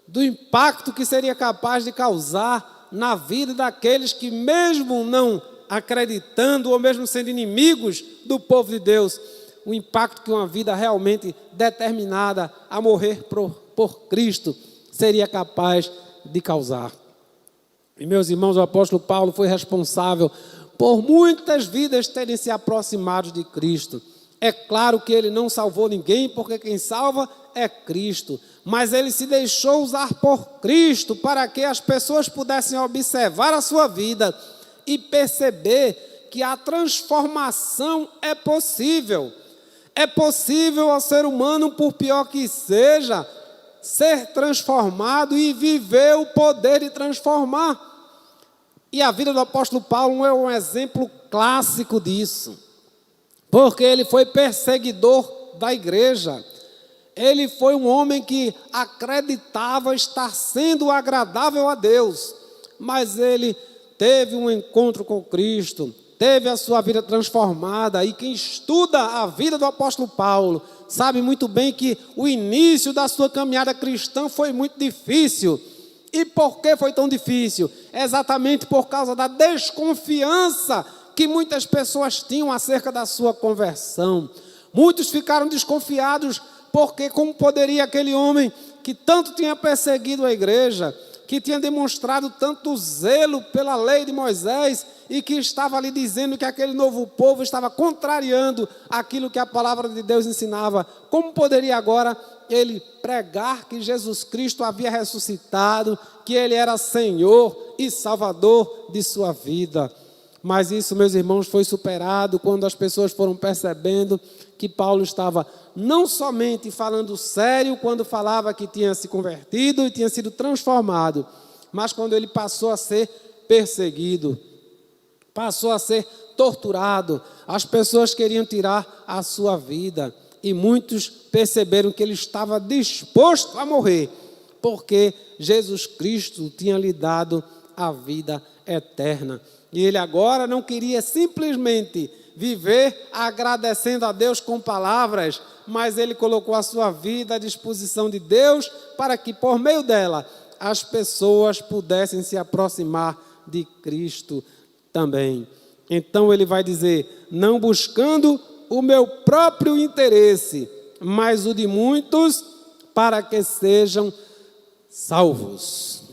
do impacto que seria capaz de causar na vida daqueles que, mesmo não acreditando ou mesmo sendo inimigos do povo de Deus, o impacto que uma vida realmente determinada a morrer por Cristo seria capaz de causar. E, meus irmãos, o apóstolo Paulo foi responsável por muitas vidas terem se aproximado de Cristo. É claro que ele não salvou ninguém, porque quem salva é Cristo. Mas ele se deixou usar por Cristo para que as pessoas pudessem observar a sua vida e perceber que a transformação é possível. É possível ao ser humano, por pior que seja, ser transformado e viver o poder de transformar. E a vida do apóstolo Paulo é um exemplo clássico disso. Porque ele foi perseguidor da igreja. Ele foi um homem que acreditava estar sendo agradável a Deus. Mas ele teve um encontro com Cristo, teve a sua vida transformada. E quem estuda a vida do apóstolo Paulo sabe muito bem que o início da sua caminhada cristã foi muito difícil. E por que foi tão difícil? Exatamente por causa da desconfiança que muitas pessoas tinham acerca da sua conversão. Muitos ficaram desconfiados, porque como poderia aquele homem que tanto tinha perseguido a igreja, que tinha demonstrado tanto zelo pela lei de Moisés e que estava ali dizendo que aquele novo povo estava contrariando aquilo que a palavra de Deus ensinava, como poderia agora ele pregar que Jesus Cristo havia ressuscitado, que ele era Senhor e Salvador de sua vida? Mas isso, meus irmãos, foi superado quando as pessoas foram percebendo que Paulo estava não somente falando sério quando falava que tinha se convertido e tinha sido transformado, mas quando ele passou a ser perseguido, passou a ser torturado. As pessoas queriam tirar a sua vida e muitos perceberam que ele estava disposto a morrer, porque Jesus Cristo tinha lhe dado a vida eterna. E ele agora não queria simplesmente viver agradecendo a Deus com palavras, mas ele colocou a sua vida à disposição de Deus para que, por meio dela, as pessoas pudessem se aproximar de Cristo também. Então ele vai dizer, não buscando o meu próprio interesse, mas o de muitos, para que sejam salvos.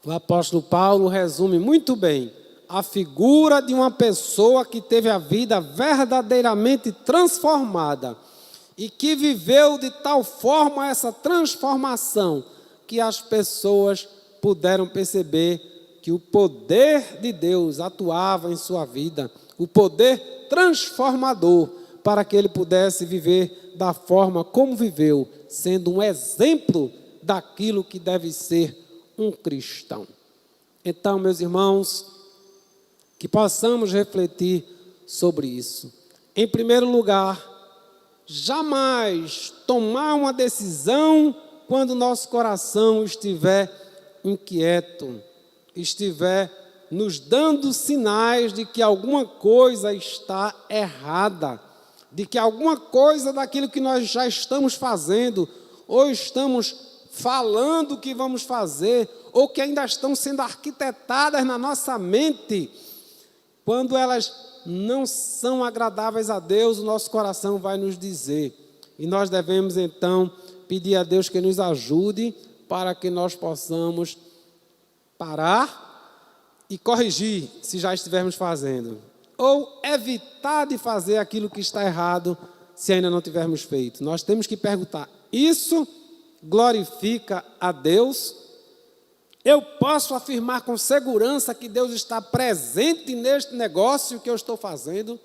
O apóstolo Paulo resume muito bem a figura de uma pessoa que teve a vida verdadeiramente transformada e que viveu de tal forma essa transformação que as pessoas puderam perceber que o poder de Deus atuava em sua vida, o poder transformador para que ele pudesse viver da forma como viveu, sendo um exemplo daquilo que deve ser um cristão. Então, meus irmãos, que possamos refletir sobre isso. Em primeiro lugar, jamais tomar uma decisão quando nosso coração estiver inquieto, estiver nos dando sinais de que alguma coisa está errada, de que alguma coisa daquilo que nós já estamos fazendo, ou estamos falando que vamos fazer, ou que ainda estão sendo arquitetadas na nossa mente, quando elas não são agradáveis a Deus, o nosso coração vai nos dizer. E nós devemos, então, pedir a Deus que nos ajude para que nós possamos parar e corrigir, se já estivermos fazendo. Ou evitar de fazer aquilo que está errado, se ainda não tivermos feito. Nós temos que perguntar, isso glorifica a Deus? Eu posso afirmar com segurança que Deus está presente neste negócio que eu estou fazendo.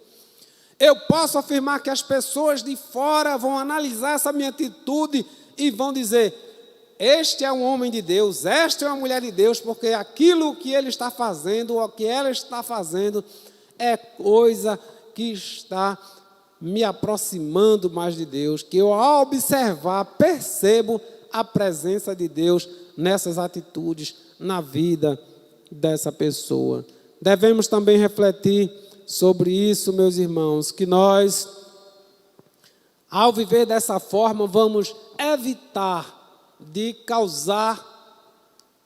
Eu posso afirmar que as pessoas de fora vão analisar essa minha atitude e vão dizer: este é um homem de Deus, esta é uma mulher de Deus, porque aquilo que ele está fazendo, ou que ela está fazendo, é coisa que está me aproximando mais de Deus, que eu, ao observar, percebo a presença de Deus nessas atitudes, na vida dessa pessoa. Devemos também refletir sobre isso, meus irmãos, que nós, ao viver dessa forma, vamos evitar de causar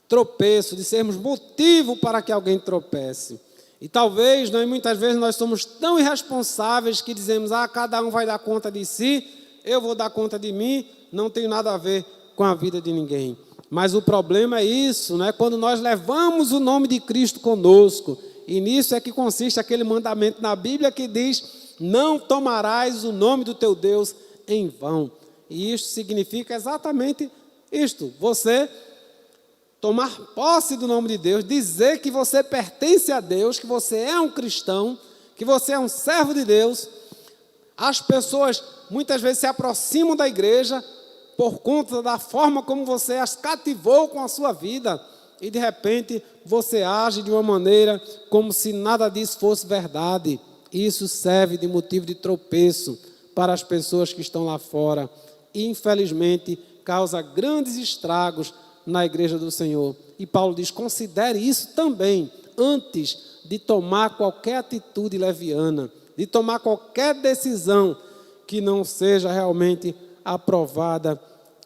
tropeço, de sermos motivo para que alguém tropece. E talvez, muitas vezes, nós somos tão irresponsáveis que dizemos: cada um vai dar conta de si, eu vou dar conta de mim, não tem nada a ver com a vida de ninguém. Mas o problema é isso, quando nós levamos o nome de Cristo conosco, e nisso é que consiste aquele mandamento na Bíblia que diz: não tomarás o nome do teu Deus em vão. E isto significa exatamente isto: você tomar posse do nome de Deus, dizer que você pertence a Deus, que você é um cristão, que você é um servo de Deus. As pessoas muitas vezes se aproximam da igreja por conta da forma como você as cativou com a sua vida, e de repente você age de uma maneira como se nada disso fosse verdade. Isso serve de motivo de tropeço para as pessoas que estão lá fora, e infelizmente causa grandes estragos na igreja do Senhor. E Paulo diz: considere isso também antes de tomar qualquer atitude leviana, de tomar qualquer decisão que não seja realmente aprovada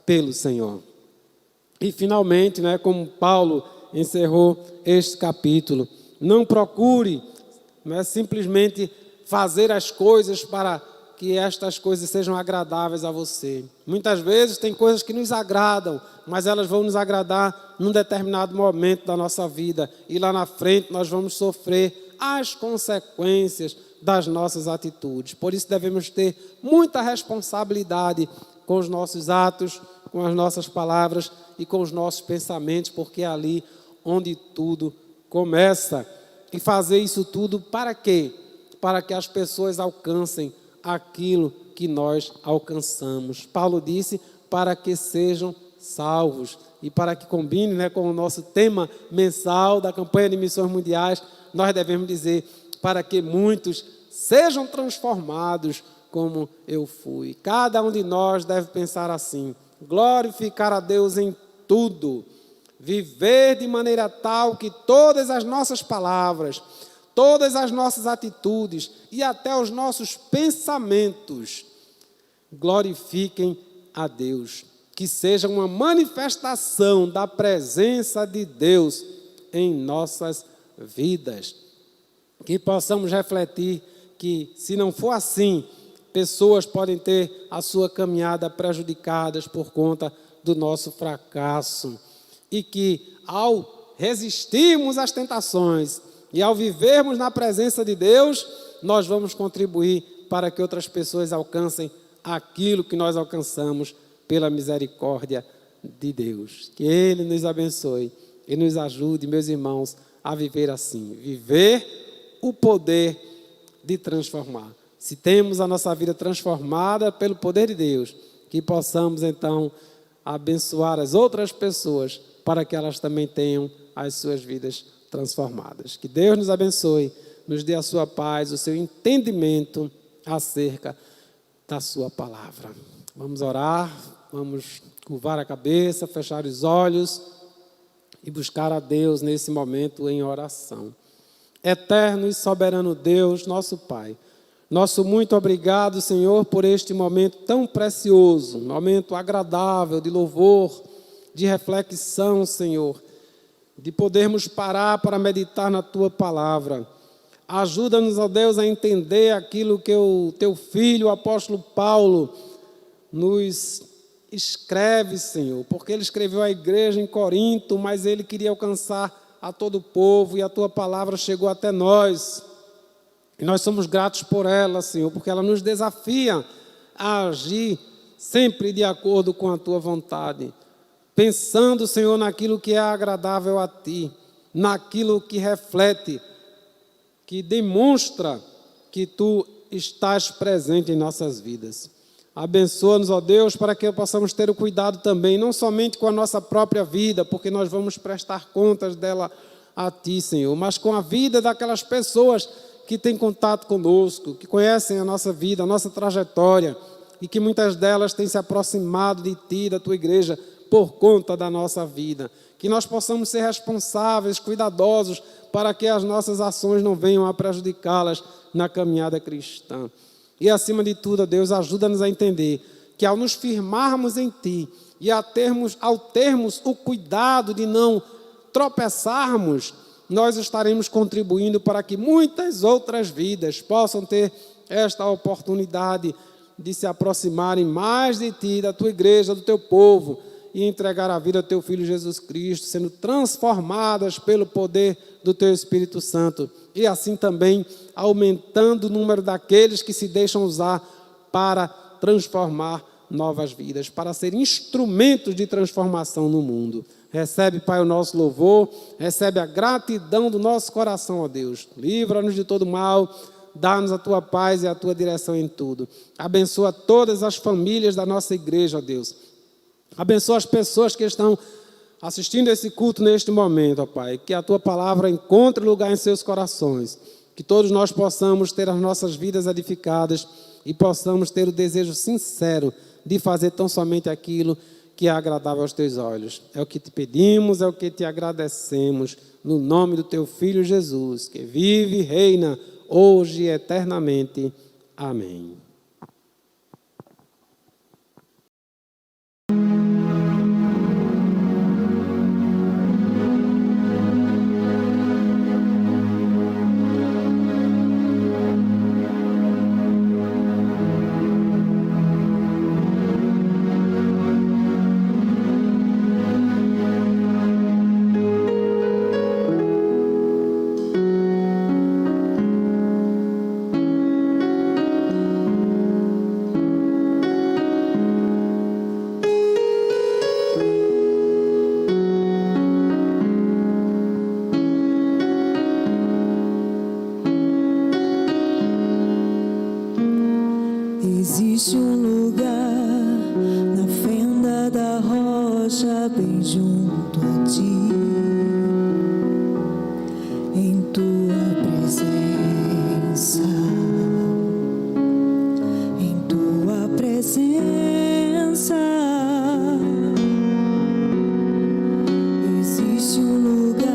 pelo Senhor. E finalmente, como Paulo encerrou este capítulo, não procure simplesmente fazer as coisas para que estas coisas sejam agradáveis a você. Muitas vezes tem coisas que nos agradam, mas elas vão nos agradar num determinado momento da nossa vida, e lá na frente nós vamos sofrer as consequências das nossas atitudes. Por isso devemos ter muita responsabilidade com os nossos atos, com as nossas palavras e com os nossos pensamentos, porque é ali onde tudo começa. E fazer isso tudo para quê? Para que as pessoas alcancem aquilo que nós alcançamos. Paulo disse: para que sejam salvos. E para que combine com o nosso tema mensal da campanha de missões mundiais, nós devemos dizer: para que muitos sejam transformados como eu fui. Cada um de nós deve pensar assim: glorificar a Deus em tudo, viver de maneira tal que todas as nossas palavras, todas as nossas atitudes e até os nossos pensamentos glorifiquem a Deus, que seja uma manifestação da presença de Deus em nossas vidas. Que possamos refletir que, se não for assim, pessoas podem ter a sua caminhada prejudicadas por conta do nosso fracasso. E que, ao resistirmos às tentações e ao vivermos na presença de Deus, nós vamos contribuir para que outras pessoas alcancem aquilo que nós alcançamos pela misericórdia de Deus. Que Ele nos abençoe e nos ajude, meus irmãos, a viver assim. Viver o poder de transformar. Se temos a nossa vida transformada pelo poder de Deus, que possamos então abençoar as outras pessoas para que elas também tenham as suas vidas transformadas. Que Deus nos abençoe, nos dê a sua paz, o seu entendimento acerca da sua palavra. Vamos orar, vamos curvar a cabeça, fechar os olhos e buscar a Deus nesse momento em oração. Eterno e soberano Deus, nosso Pai, nosso muito obrigado, Senhor, por este momento tão precioso, momento agradável de louvor, de reflexão, Senhor, de podermos parar para meditar na Tua palavra. Ajuda-nos, ó Deus, a entender aquilo que o Teu Filho, o apóstolo Paulo, nos escreve, Senhor, porque ele escreveu à igreja em Corinto, mas ele queria alcançar a todo o povo, e a Tua palavra chegou até nós. E nós somos gratos por ela, Senhor, porque ela nos desafia a agir sempre de acordo com a Tua vontade. pensando, Senhor, naquilo que é agradável a Ti, naquilo que reflete, que demonstra que Tu estás presente em nossas vidas. Abençoa-nos, ó Deus, para que possamos ter o cuidado também, não somente com a nossa própria vida, porque nós vamos prestar contas dela a Ti, Senhor, mas com a vida daquelas pessoas que têm contato conosco, que conhecem a nossa vida, a nossa trajetória, e que muitas delas têm se aproximado de Ti, da Tua igreja, por conta da nossa vida. Que nós possamos ser responsáveis, cuidadosos, para que as nossas ações não venham a prejudicá-las na caminhada cristã. E acima de tudo, ó Deus, ajuda-nos a entender que ao nos firmarmos em Ti e ao termos o cuidado de não tropeçarmos, nós estaremos contribuindo para que muitas outras vidas possam ter esta oportunidade de se aproximarem mais de Ti, da Tua igreja, do Teu povo, e entregar a vida ao Teu Filho Jesus Cristo, sendo transformadas pelo poder do Teu Espírito Santo, e assim também aumentando o número daqueles que se deixam usar para transformar novas vidas, para ser instrumentos de transformação no mundo. Recebe, Pai, o nosso louvor, recebe a gratidão do nosso coração, ó Deus. Livra-nos de todo mal, dá-nos a Tua paz e a Tua direção em tudo. Abençoa todas as famílias da nossa igreja, ó Deus. Abençoa as pessoas que estão assistindo esse culto neste momento, ó Pai. Que a Tua palavra encontre lugar em seus corações. Que todos nós possamos ter as nossas vidas edificadas e possamos ter o desejo sincero de fazer tão somente aquilo que é agradável aos Teus olhos. É o que Te pedimos, é o que Te agradecemos, no nome do Teu Filho Jesus, que vive e reina hoje e eternamente. Amém. Existe um lugar na fenda da rocha, bem junto a Ti, em Tua presença, em Tua presença. Existe um lugar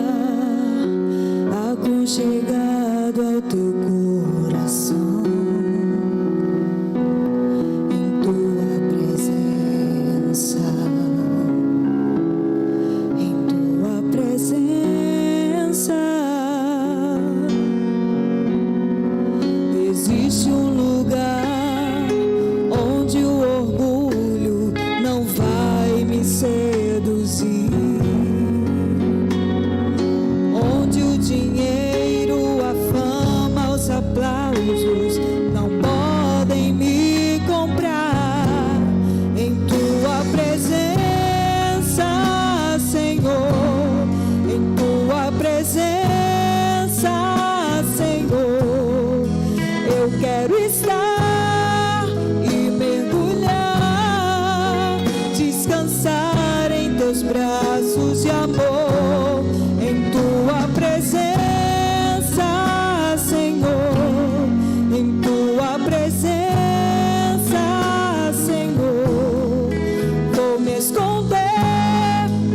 aconchegado ao Teu coração. Existe um lugar onde o orgulho não vai me seduzir, onde o dinheiro, a fama, os aplausos não podem me comprar. Em Tua presença, Senhor, em Tua presença, Senhor, eu quero estar e mergulhar, descansar em Teus braços de amor. Em Tua presença, Senhor, em Tua presença, Senhor, vou me esconder,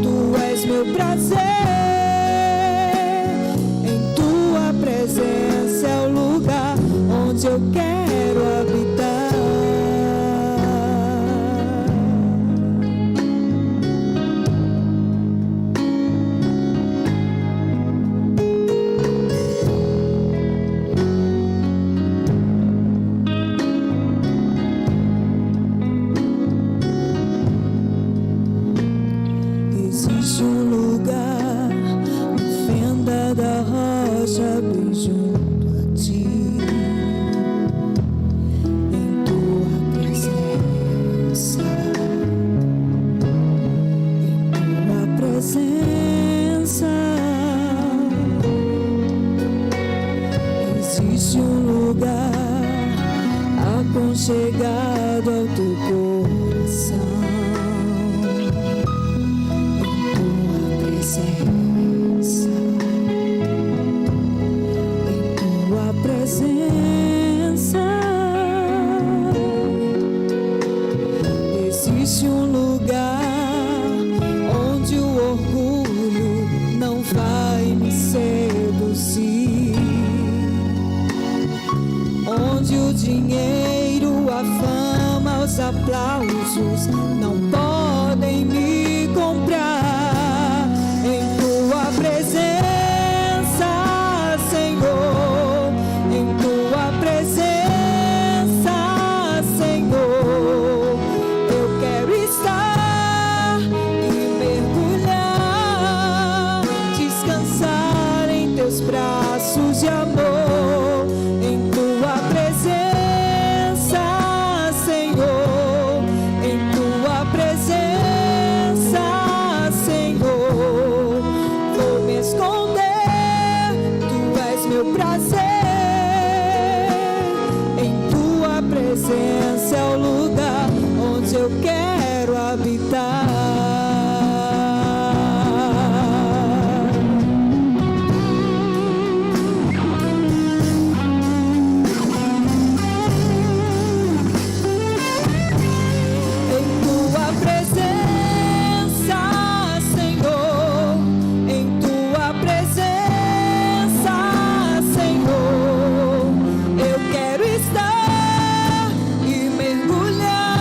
Tu és meu prazer. Em Tua presença é o lugar onde eu quero habitar. Existe um lugar na fenda da rocha, bem junto a Ti, em Tua presença, em existe um lugar aconchegado ao teu coração, em tua presença, existe um lugar onde o orgulho não vai me seduzir, onde o dinheiro, a fama, os aplausos não podem me comprar. Em tua presença, Senhor, em tua presença, Senhor, eu quero estar e mergulhar, descansar em teus braços de amor. Em tua presença, Senhor, em tua presença, Senhor, vou me esconder, tu és meu prazer. Em tua presença é o lugar onde eu quero habitar. Em tua presença, Senhor, em tua presença, Senhor, eu quero estar e mergulhar,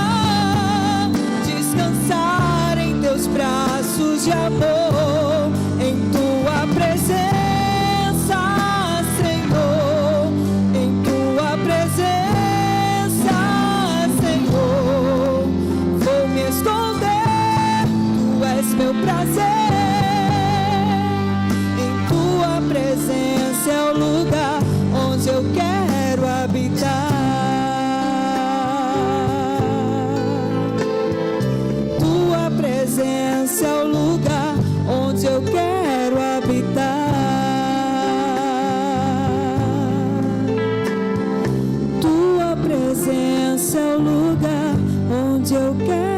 descansar em teus braços de amor. Em tua presença, Senhor, em tua presença, Senhor, vou me esconder, tu és meu prazer. Em tua presença é o lugar onde eu quero habitar. Tua presença é o lugar onde eu quero habitar. Tua presença é o lugar onde eu quero